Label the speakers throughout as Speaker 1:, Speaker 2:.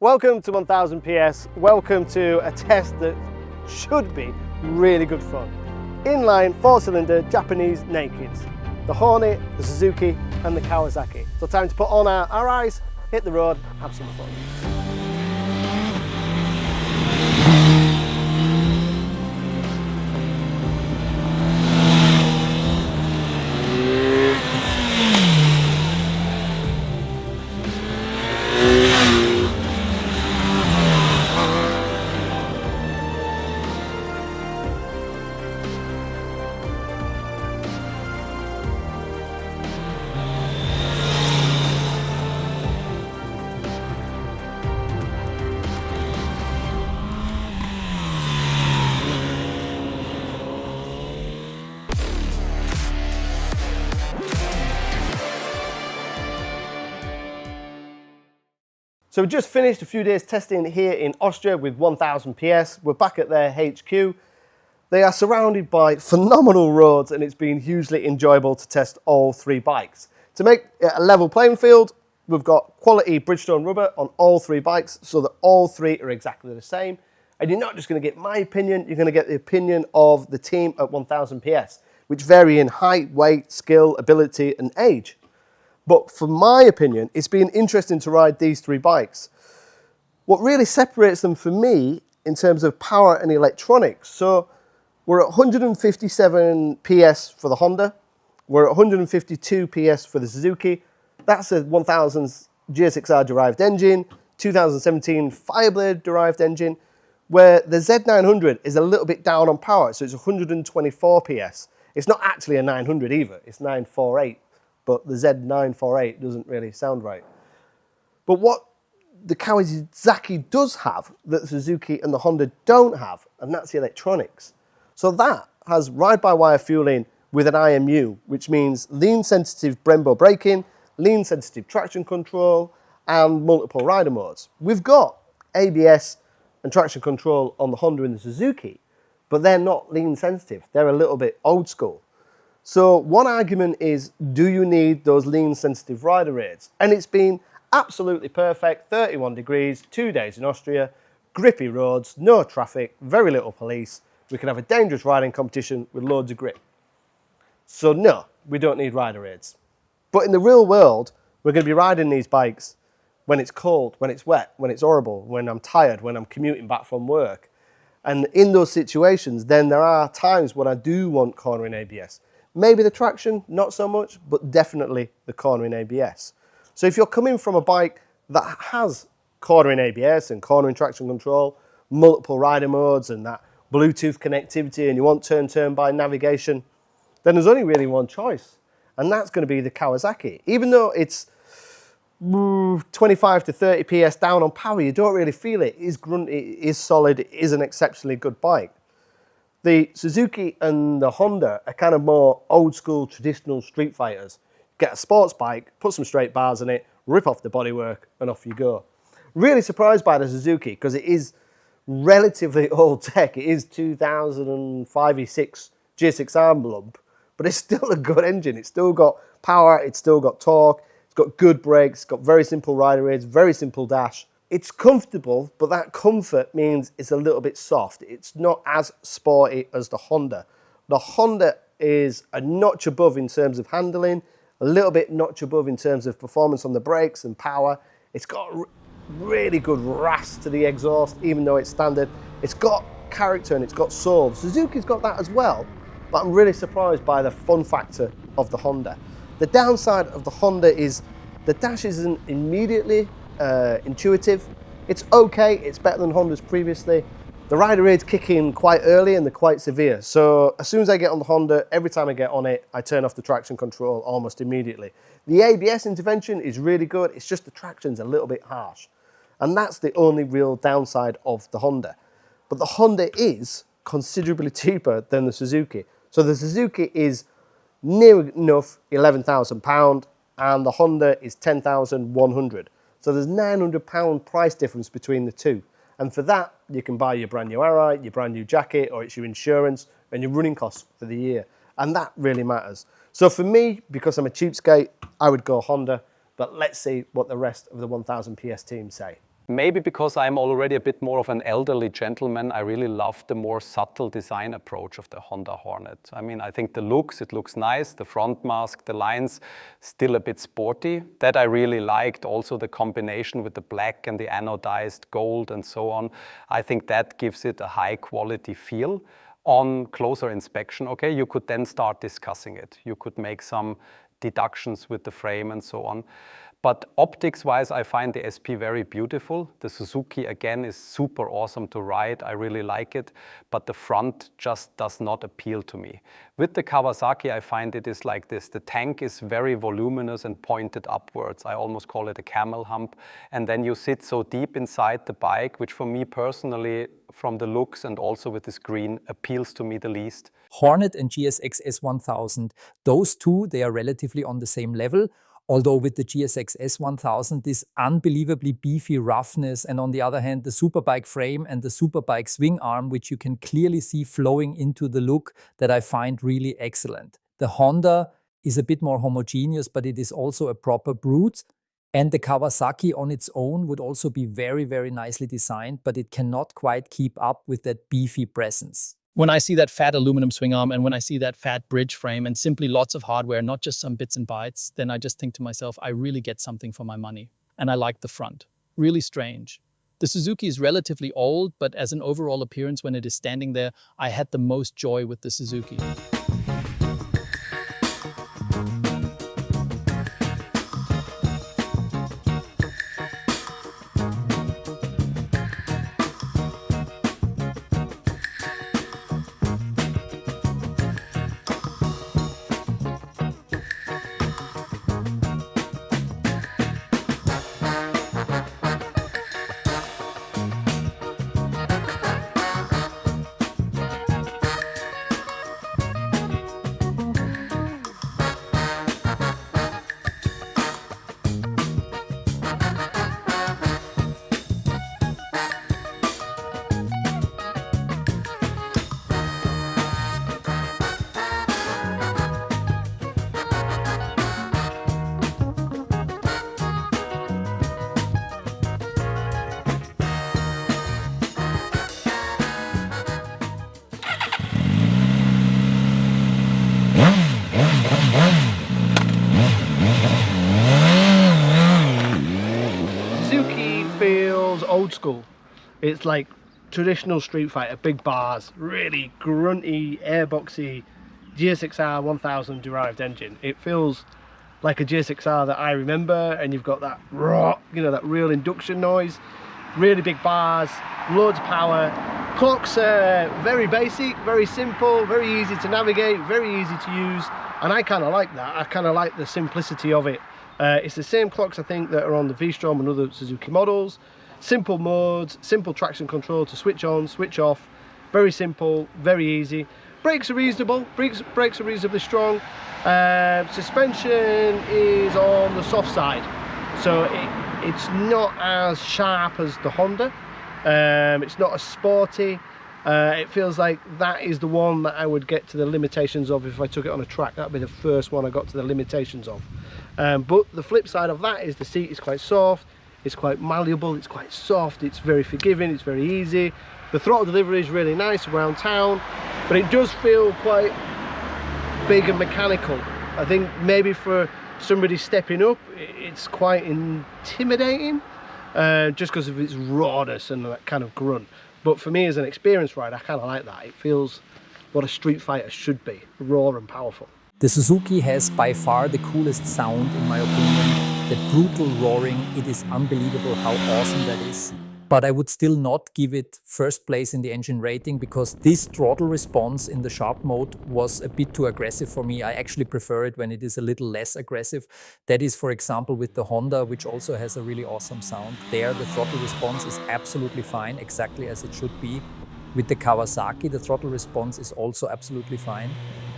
Speaker 1: Welcome to 1000 PS, welcome to a test that should be really good fun. Inline 4-cylinder Japanese nakeds. The Hornet, the Suzuki and the Kawasaki. So time to put on our Arais, hit the road, have some fun. So we just finished a few days testing here in Austria with 1000 PS. We're back at their HQ. They are surrounded by phenomenal roads and it's been hugely enjoyable to test all three bikes. To make it a level playing field, we've got quality Bridgestone rubber on all three bikes so that all three are exactly the same. And you're not just going to get my opinion, you're going to get the opinion of the team at 1000 PS, which vary in height, weight, skill, ability and age. But for my opinion, it's been interesting to ride these three bikes. What really separates them for me in terms of power and electronics. So we're at 157 PS for the Honda. We're at 152 PS for the Suzuki. That's a 1000 GSX-R derived engine, 2017 Fireblade derived engine, where the Z900 is a little bit down on power. So it's 124 PS. It's not actually a 900 either. It's 948. But the Z948 doesn't really sound right. But what the Kawasaki does have that the Suzuki and the Honda don't have, and that's the electronics. So that has ride-by-wire fueling with an IMU, which means lean-sensitive Brembo braking, lean-sensitive traction control, and multiple rider modes. We've got ABS and traction control on the Honda and the Suzuki, but they're not lean-sensitive. They're a little bit old school. So one argument is, do you need those lean sensitive rider aids? And it's been absolutely perfect, 31 degrees, 2 days in Austria, grippy roads, no traffic, very little police. We can have a dangerous riding competition with loads of grip. So no, we don't need rider aids. But in the real world, we're going to be riding these bikes when it's cold, when it's wet, when it's horrible, when I'm tired, when I'm commuting back from work. And in those situations, then there are times when I do want cornering ABS. Maybe the traction, not so much, but definitely the cornering ABS. So if you're coming from a bike that has cornering ABS and cornering traction control, multiple rider modes and that Bluetooth connectivity and you want turn-by navigation, then there's only really one choice. And that's going to be the Kawasaki. Even though it's 25 to 30 PS down on power, you don't really feel it. It is grunty, it is solid, it is an exceptionally good bike. The Suzuki and the Honda are kind of more old school, traditional street fighters. Get a sports bike, put some straight bars in it, rip off the bodywork, and off you go. Really surprised by the Suzuki because it is relatively old tech. It is 2005 E6 GSX-R lump, but it's still a good engine. It's still got power, it's still got torque, it's got good brakes, it's got very simple rider aids, very simple dash. It's comfortable, but that comfort means it's a little bit soft. It's not as sporty as the Honda. The Honda is a notch above in terms of handling, a little bit notch above in terms of performance on the brakes and power. It's got really good rasp to the exhaust, even though it's standard. It's got character and it's got soul. Suzuki's got that as well, but I'm really surprised by the fun factor of the Honda. The downside of the Honda is the dash isn't immediately intuitive. It's okay, it's better than Honda's previously. The rider aids kick in quite early and they're quite severe. So as soon as I get on the Honda, every time I get on it, I turn off the traction control almost immediately. The ABS intervention is really good, it's just the traction's a little bit harsh. And that's the only real downside of the Honda. But the Honda is considerably cheaper than the Suzuki. So the Suzuki is near enough £11,000 and the Honda is £10,100. So there's £900 price difference between the two. And for that, you can buy your brand new Arai, your brand new jacket, or it's your insurance and your running costs for the year. And that really matters. So for me, because I'm a cheapskate, I would go Honda. But let's see what the rest of the 1000 PS team say.
Speaker 2: Maybe because I'm already a bit more of an elderly gentleman, I really love the more subtle design approach of the Honda Hornet. I mean, I think it looks nice, the front mask, the lines, still a bit sporty. That I really liked, also the combination with the black and the anodized gold and so on. I think that gives it a high quality feel. On closer inspection, okay, you could then start discussing it. You could make some deductions with the frame and so on. But optics-wise, I find the SP very beautiful. The Suzuki, again, is super awesome to ride. I really like it. But the front just does not appeal to me. With the Kawasaki, I find it is like this. The tank is very voluminous and pointed upwards. I almost call it a camel hump. And then you sit so deep inside the bike, which for me personally, from the looks and also with the screen, appeals to me the least.
Speaker 3: Hornet and GSX-S1000, those two, they are relatively on the same level. Although with the GSX-S1000, this unbelievably beefy roughness, and on the other hand, the superbike frame and the superbike swing arm, which you can clearly see flowing into the look, that I find really excellent. The Honda is a bit more homogeneous, but it is also a proper brute. And the Kawasaki on its own would also be very, very nicely designed, but it cannot quite keep up with that beefy presence.
Speaker 4: When I see that fat aluminum swing arm and when I see that fat bridge frame and simply lots of hardware, not just some bits and bytes, then I just think to myself, I really get something for my money. And I like the front. Really strange. The Suzuki is relatively old, but as an overall appearance when it is standing there, I had the most joy with the Suzuki.
Speaker 1: Suzuki feels old school. It's like traditional Street Fighter, big bars, really grunty, airboxy GSX-R 1000 derived engine. It feels like a GSX-R that I remember, and you've got that raw, that real induction noise, really big bars, loads of power. Clocks are very basic, very simple, very easy to navigate, very easy to use, and I kind of like that. I kind of like the simplicity of it. It's the same clocks, I think, that are on the V-Strom and other Suzuki models. Simple modes, simple traction control to switch on, switch off. Very simple, very easy. Brakes are reasonable, brakes are reasonably strong. Suspension is on the soft side, so it's not as sharp as the Honda. It's not as sporty. It feels like that is the one that I would get to the limitations of if I took it on a track. That'd be the first one I got to the limitations of. But the flip side of that is the seat is quite soft, it's quite malleable, it's quite soft, it's very forgiving, it's very easy. The throttle delivery is really nice around town, but it does feel quite big and mechanical. I think maybe for somebody stepping up, it's quite intimidating, just because of its rawness and that kind of grunt. But for me as an experienced rider, I kind of like that. It feels what a Street Fighter should be, raw and powerful.
Speaker 3: The Suzuki has by far the coolest sound, in my opinion. That brutal roaring, it is unbelievable how awesome that is. But I would still not give it first place in the engine rating, because this throttle response in the sharp mode was a bit too aggressive for me. I actually prefer it when it is a little less aggressive. That is, for example, with the Honda, which also has a really awesome sound. There, the throttle response is absolutely fine, exactly as it should be. With the Kawasaki, the throttle response is also absolutely fine.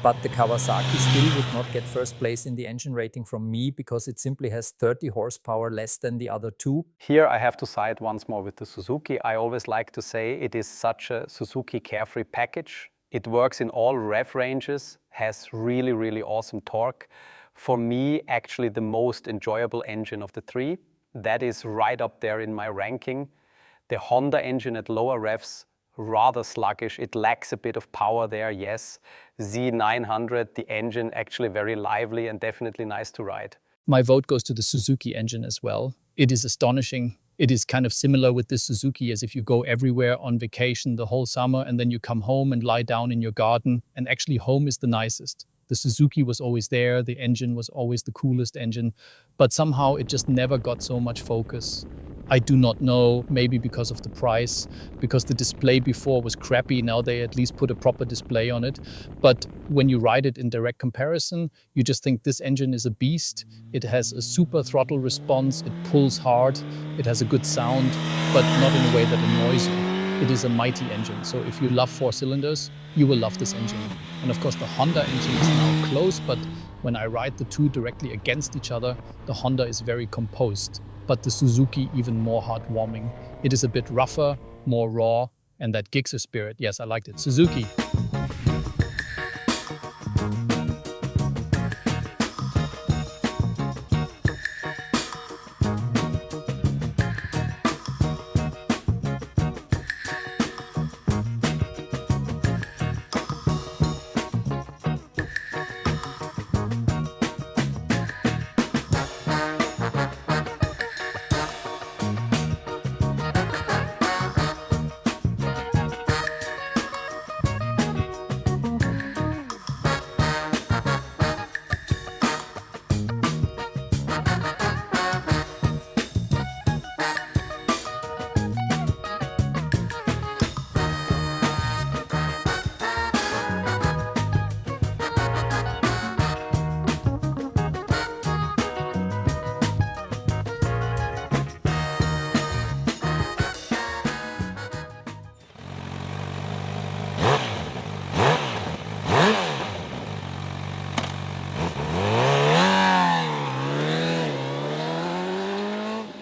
Speaker 3: But the Kawasaki still would not get first place in the engine rating from me, because it simply has 30 horsepower less than the other two.
Speaker 2: Here I have to side once more with the Suzuki. I always like to say it is such a Suzuki carefree package. It works in all rev ranges, has really awesome torque. For me, actually the most enjoyable engine of the three. that is right up there in my ranking. The Honda engine at lower revs, rather sluggish. It lacks a bit of power there, yes. Z900, the engine actually very lively and definitely nice to ride.
Speaker 4: My vote goes to the Suzuki engine as well. It is astonishing. It is kind of similar with this Suzuki as if you go everywhere on vacation the whole summer and then you come home and lie down in your garden, and actually home is the nicest. The Suzuki was always there, the engine was always the coolest engine, but somehow it just never got so much focus. I do not know, maybe because of the price, because the display before was crappy, now they at least put a proper display on it. But when you ride it in direct comparison, you just think this engine is a beast. It has a super throttle response, it pulls hard, it has a good sound, but not in a way that annoys you. It is a mighty engine, so if you love 4 cylinders, you will love this engine. And of course the Honda engine is now close, but when I ride the two directly against each other, the Honda is very composed, but the Suzuki even more heartwarming. It is a bit rougher, more raw, and that Gixxer spirit. Yes, I liked it. Suzuki.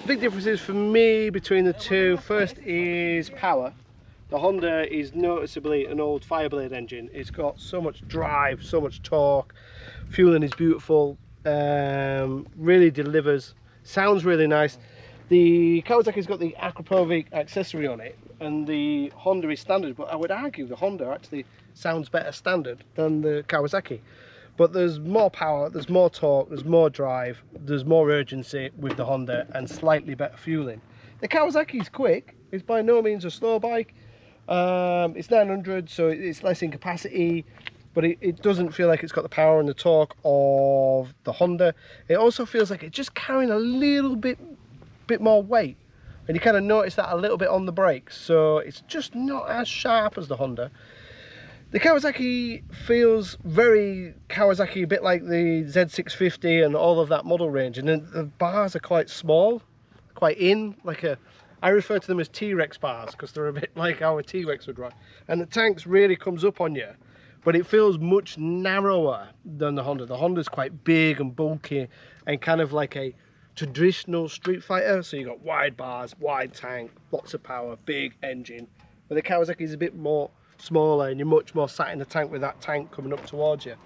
Speaker 1: Big differences for me between the two. First is power. The Honda is noticeably an old Fireblade engine. It's got so much drive, so much torque. Fueling is beautiful, really delivers, sounds really nice. The Kawasaki's got the Akrapovic accessory on it, and the Honda is standard, but I would argue the Honda actually sounds better standard than the Kawasaki. But there's more power, there's more torque, there's more drive, there's more urgency with the Honda, and slightly better fueling. The Kawasaki's quick, it's by no means a slow bike. It's 900, so it's less in capacity, but it doesn't feel like it's got the power and the torque of the Honda. It also feels like it's just carrying a little bit more weight, and you kind of notice that a little bit on the brakes, so it's just not as sharp as the Honda. The Kawasaki feels very Kawasaki, a bit like the Z650 and all of that model range, and then the bars are quite small, quite I refer to them as T-Rex bars because they're a bit like our T-Rex would ride, and the tanks really comes up on you, but it feels much narrower than the Honda. The Honda's quite big and bulky and kind of like a traditional street fighter, so you got wide bars, wide tank, lots of power, big engine, but the Kawasaki is a bit more smaller and you're much more sat in the tank with that tank coming up towards you.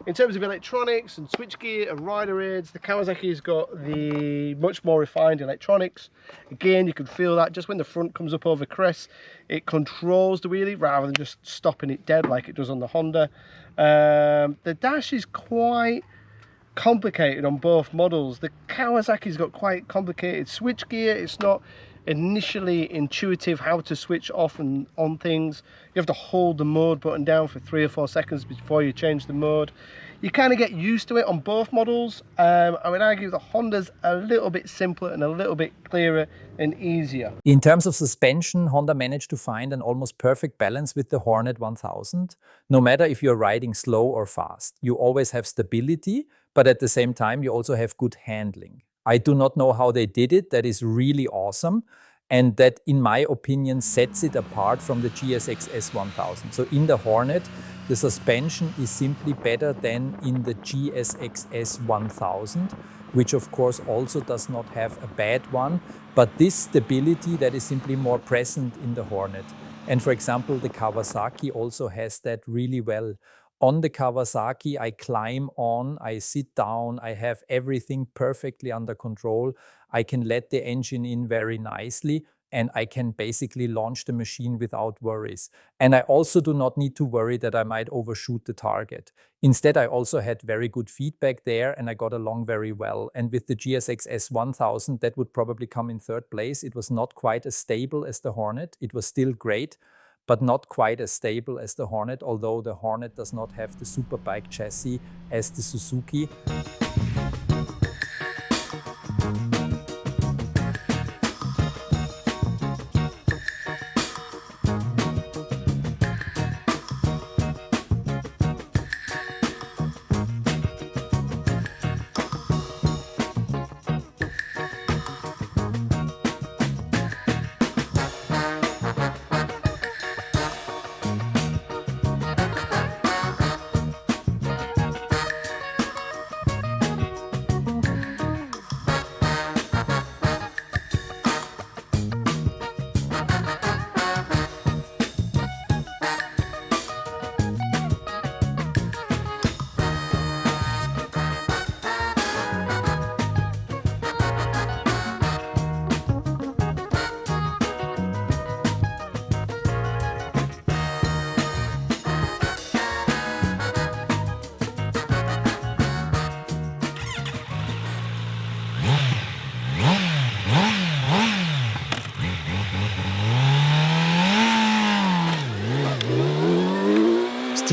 Speaker 1: In terms of electronics and switchgear and rider aids, the Kawasaki's got the much more refined electronics. Again, you can feel that just when the front comes up over crest, it controls the wheelie rather than just stopping it dead like it does on the Honda. The dash is quite complicated on both models. The Kawasaki's got quite complicated switchgear. It's not initially intuitive how to switch off and on things. You have to hold the mode button down for 3 or 4 seconds before you change the mode. You kind of get used to it on both models. I would argue the Honda's a little bit simpler and a little bit clearer and easier.
Speaker 3: In terms of suspension, Honda managed to find an almost perfect balance with the Hornet 1000. No matter if you're riding slow or fast, you always have stability, but at the same time you also have good handling. I do not know how they did it. That is really awesome. And that, in my opinion, sets it apart from the GSX-S1000. So in the Hornet, the suspension is simply better than in the GSX-S1000, which of course also does not have a bad one. But this stability, that is simply more present in the Hornet. And for example, the Kawasaki also has that really well. On the Kawasaki, I climb on, I sit down, I have everything perfectly under control. I can let the engine in very nicely, and I can basically launch the machine without worries. And I also do not need to worry that I might overshoot the target. Instead, I also had very good feedback there, and I got along very well. And with the GSX-S1000, that would probably come in third place. It was not quite as stable as the Hornet. It was still great, but not quite as stable as the Hornet, although the Hornet does not have the superbike chassis as the Suzuki.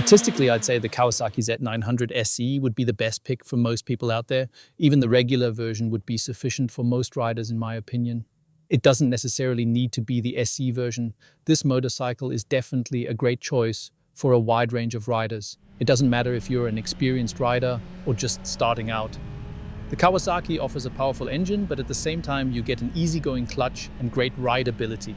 Speaker 4: Statistically, I'd say the Kawasaki Z900 SE would be the best pick for most people out there. Even the regular version would be sufficient for most riders, in my opinion. It doesn't necessarily need to be the SE version. This motorcycle is definitely a great choice for a wide range of riders. It doesn't matter if you're an experienced rider or just starting out. The Kawasaki offers a powerful engine, but at the same time you get an easygoing clutch and great rideability.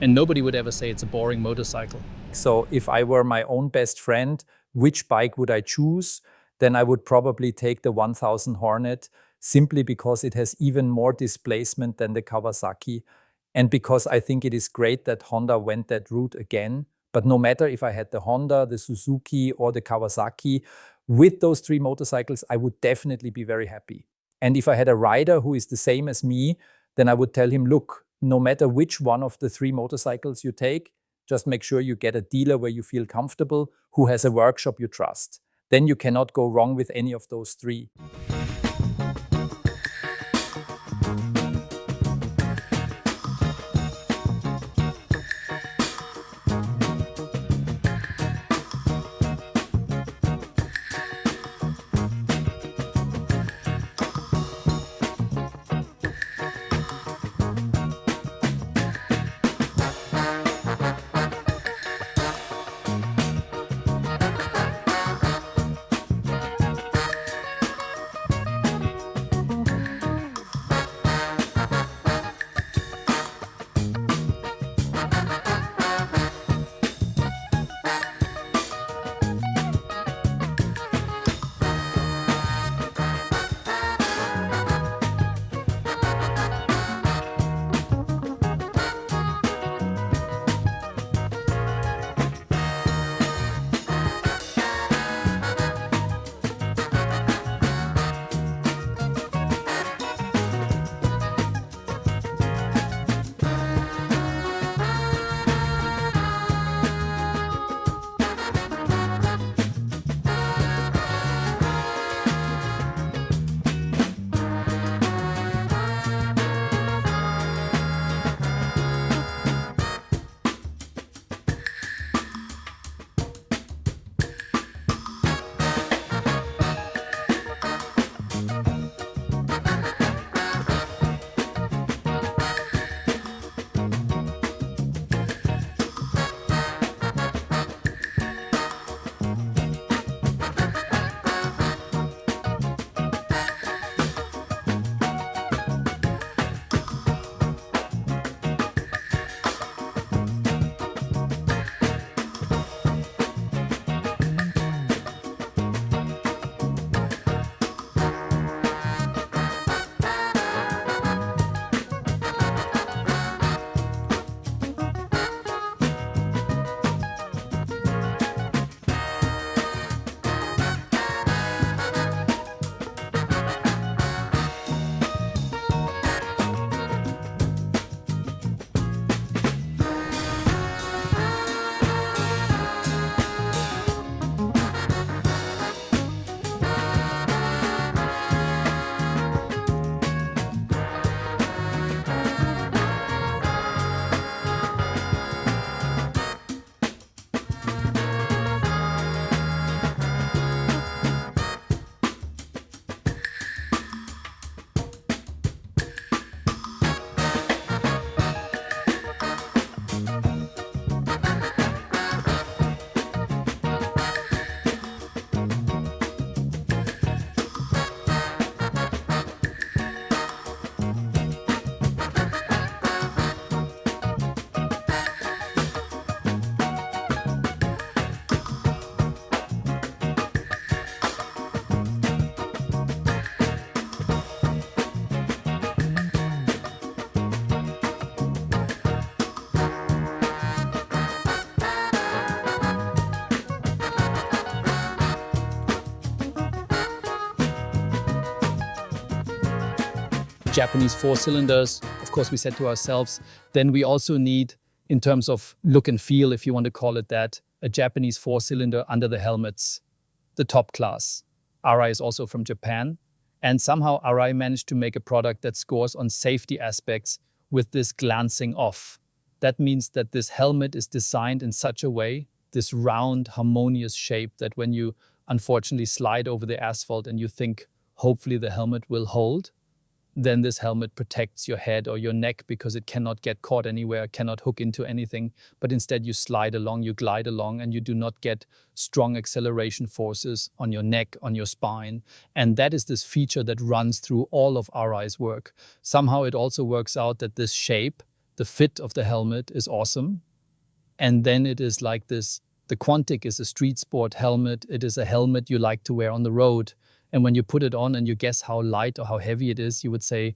Speaker 4: And nobody would ever say it's a boring motorcycle.
Speaker 3: So if I were my own best friend, which bike would I choose? Then I would probably take the 1000 Hornet, simply because it has even more displacement than the Kawasaki, and because I think it is great that Honda went that route again. But no matter if I had the Honda, the Suzuki or the Kawasaki, with those three motorcycles, I would definitely be very happy. And if I had a rider who is the same as me, then I would tell him, look, no matter which one of the three motorcycles you take, just make sure you get a dealer where you feel comfortable, who has a workshop you trust. Then you cannot go wrong with any of those three.
Speaker 4: Japanese 4-cylinders. Of course, we said to ourselves, then we also need, in terms of look and feel, if you want to call it that, a Japanese 4-cylinder under the helmets, the top class. Arai is also from Japan. And somehow Arai managed to make a product that scores on safety aspects with this glancing off. That means that this helmet is designed in such a way, this round, harmonious shape, that when you unfortunately slide over the asphalt and you think, hopefully the helmet will hold, then this helmet protects your head or your neck because it cannot get caught anywhere, cannot hook into anything, but instead you slide along, you glide along, and you do not get strong acceleration forces on your neck, on your spine. And that is this feature that runs through all of Arai's work. Somehow it also works out that this shape, the fit of the helmet is awesome. And then it is like this, the Quantic is a street sport helmet. It is a helmet you like to wear on the road. And when you put it on and you guess how light or how heavy it is, you would say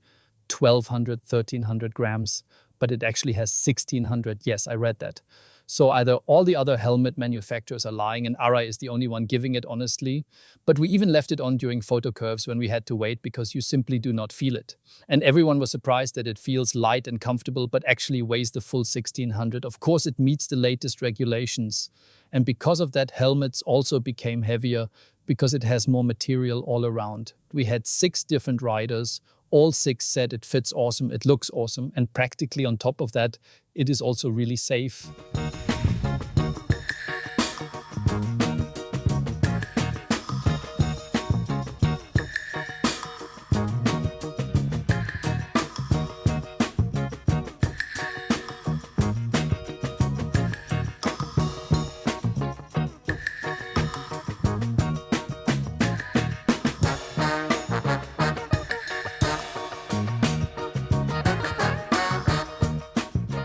Speaker 4: 1,200, 1,300 grams, but it actually has 1,600. Yes, I read that. So either all the other helmet manufacturers are lying and Arai is the only one giving it honestly, but we even left it on during photo curves when we had to wait because you simply do not feel it. And everyone was surprised that it feels light and comfortable, but actually weighs the full 1,600. Of course, it meets the latest regulations. And because of that, helmets also became heavier because it has more material all around. We had 6 different riders. All 6 said it fits awesome, it looks awesome, and practically on top of that, it is also really safe.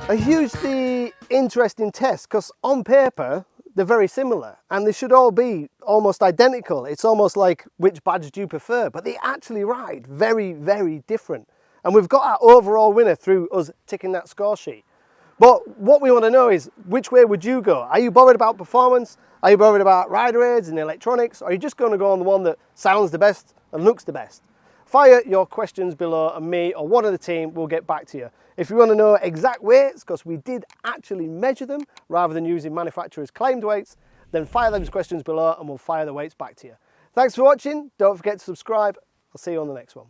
Speaker 1: A hugely interesting test because on paper they're very similar and they should all be almost identical. It's almost like which badge do you prefer, but they actually ride very, very different. And we've got our overall winner through us ticking that score sheet. But what we want to know is, which way would you go? Are you bothered about performance? Are you bothered about rider aids and electronics? Or are you just going to go on the one that sounds the best and looks the best? Fire your questions below and me or one of the team will get back to you. If you want to know exact weights, because we did actually measure them rather than using manufacturers' claimed weights, then fire those questions below and we'll fire the weights back to you. Thanks for watching. Don't forget to subscribe. I'll see you on the next one.